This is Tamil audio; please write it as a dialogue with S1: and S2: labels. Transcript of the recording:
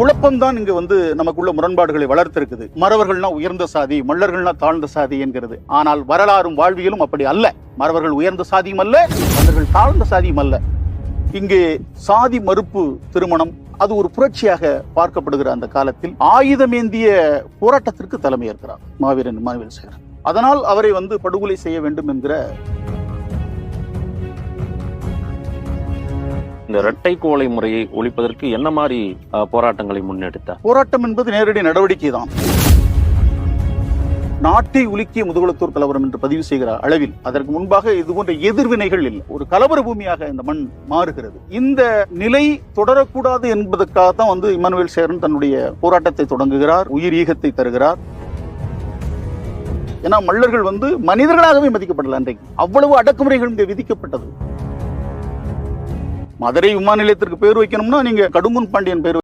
S1: குழப்பம்தான் இங்கு நமக்குள்ள முரண்பாடுகளை வளர்த்திருக்குது. மறவர்கள்னா உயர்ந்த சாதி, மல்லர்கள்னா தாழ்ந்த சாதி என்கிறது. ஆனால் வரலாறும் வாழ்வியலும் அப்படி அல்ல. மறவர்கள் உயர்ந்த சாதியும் அல்ல, மல்லர்கள் தாழ்ந்த சாதியும் அல்ல. இங்கே சாதி மறுப்பு திருமணம் அது ஒரு புரட்சியாக பார்க்கப்படுகிற அந்த காலத்தில் ஆயுதமேந்திய போராட்டத்திற்கு தலைமை ஏற்கிறார் மாவீரன் இம்மானுவேல் சேகரன். அதனால் அவரை படுகொலை செய்ய வேண்டும் என்கிற
S2: இந்த இரட்டை கோலை முறையை ஒழிப்பதற்கு என்ன மாதிரி போராட்டங்களை முன்னெடுத்தார்?
S1: போராட்டம் என்பது நேரடி நடவடிக்கை தான். நாட்டை உலுக்கிய முதுகுளத்தூர் கலவரம் என்று பதிவு செய்கிற அளவில் அதற்கு முன்பாக இது போன்ற எதிர்வினைகள் இல்லை. ஒரு கலவர பூமியாக இந்த மண் மாறுகிறது. இந்த நிலை தொடரக்கூடாது என்பதற்காக தான் இம்மானுவேல் சேகரன் தன்னுடைய போராட்டத்தை தொடங்குகிறார், உயிர் ஈகத்தை தருகிறார். ஏன்னா மல்லர்கள் மனிதர்களாகவே மதிக்கப்படல. அன்றைக்கு அவ்வளவு அடக்குமுறைகள் இங்கே விதிக்கப்பட்டது. மதுரை விமான நிலையத்திற்கு பேர் வைக்கணும்னா நீங்க கடுங்குன் பாண்டியன் பேர்